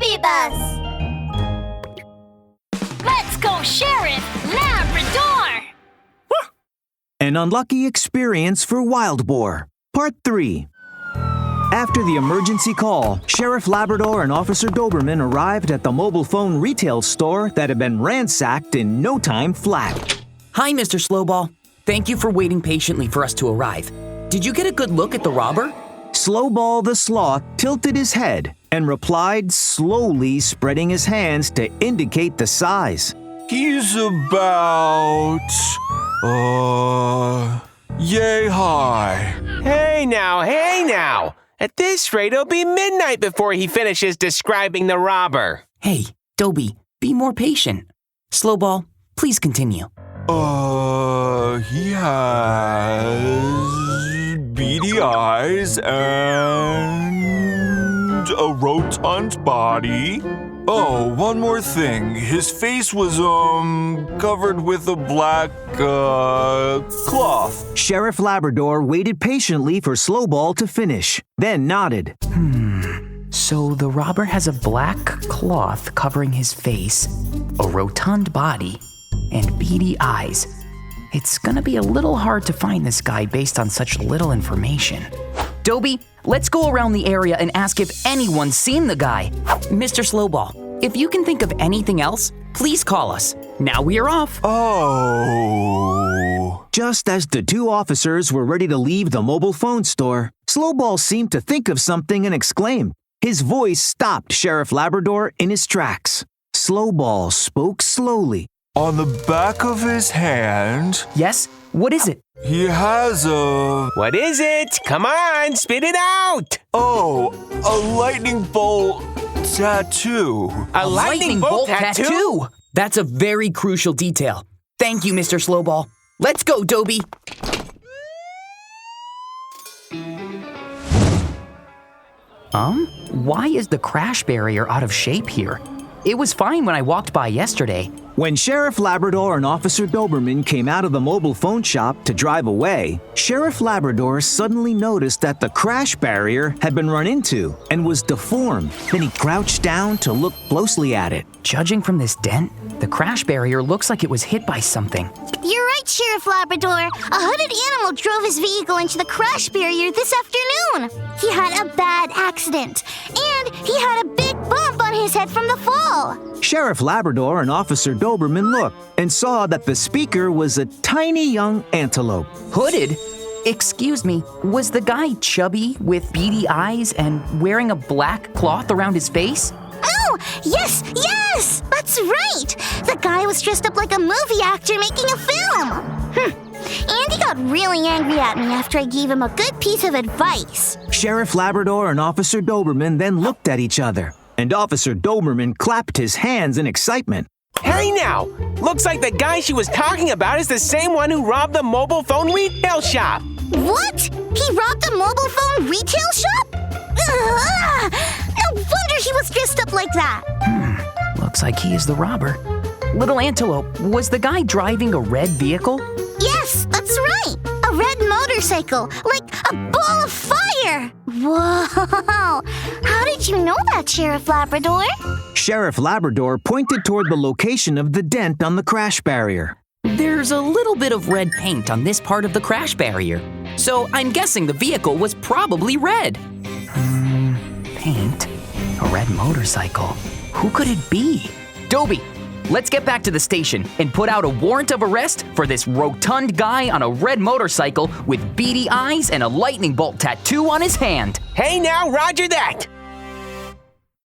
baby bus! Let's go, Sheriff Labrador! An unlucky experience for Wild Boar. Part 3. After the emergency call, Sheriff Labrador and Officer Doberman arrived at the mobile phone retail store that had been ransacked in no time flat. Hi, Mr. Slowball. Thank you for waiting patiently for us to arrive. Did you get a good look at the robber? Slowball the Sloth tilted his head and replied, slowly spreading his hands to indicate the size. He's about, yay high. Hey now. At this rate, it'll be midnight before he finishes describing the robber. Hey, Dobie, be more patient. Slowball, please continue. He has beady eyes and a rotund body. Oh, one more thing. His face was, covered with a black, cloth. Sheriff Labrador waited patiently for Slowball to finish, then nodded. So the robber has a black cloth covering his face, a rotund body, and beady eyes. It's gonna be a little hard to find this guy based on such little information. Dobie, let's go around the area and ask if anyone's seen the guy. Mr. Slowball, if you can think of anything else, please call us. Now we are off. Oh. Just as the two officers were ready to leave the mobile phone store, Slowball seemed to think of something and exclaimed. His voice stopped Sheriff Labrador in his tracks. Slowball spoke slowly. On the back of his hand, Yes? What is it? he has a... What is it? Come on, spit it out! Oh, a lightning bolt tattoo. A lightning bolt tattoo? That's a very crucial detail. Thank you, Mr. Slowball. Let's go, Dobie. Why is the crash barrier out of shape here? It was fine when I walked by yesterday. When Sheriff Labrador and Officer Doberman came out of the mobile phone shop to drive away, Sheriff Labrador suddenly noticed that the crash barrier had been run into and was deformed. Then he crouched down to look closely at it. Judging from this dent, the crash barrier looks like it was hit by something. You're right, Sheriff Labrador. A hooded animal drove his vehicle into the crash barrier this afternoon. He had a bad accident, and he had a big bump on his head from the fall. Sheriff Labrador and Officer Doberman looked and saw that the speaker was a tiny young antelope. Hooded? Excuse me, was the guy chubby with beady eyes and wearing a black cloth around his face? Oh, yes, that's right. The guy was dressed up like a movie actor making a film. And he got really angry at me after I gave him a good piece of advice. Sheriff Labrador and Officer Doberman then looked at each other, and Officer Doberman clapped his hands in excitement. Hey now! Looks like the guy she was talking about is the same one who robbed the mobile phone retail shop. What? He robbed a mobile phone retail shop? Ugh! No wonder he was dressed up like that. Looks like he is the robber. Little Antelope, was the guy driving a red vehicle? Yes, that's right. A red motorcycle, like a ball of fire. Whoa! How did you know that, Sheriff Labrador? Sheriff Labrador pointed toward the location of the dent on the crash barrier. There's a little bit of red paint on this part of the crash barrier, so I'm guessing the vehicle was probably red. Paint? A red motorcycle? Who could it be? Dobie, let's get back to the station and put out a warrant of arrest for this rotund guy on a red motorcycle with beady eyes and a lightning bolt tattoo on his hand. Hey now, roger that!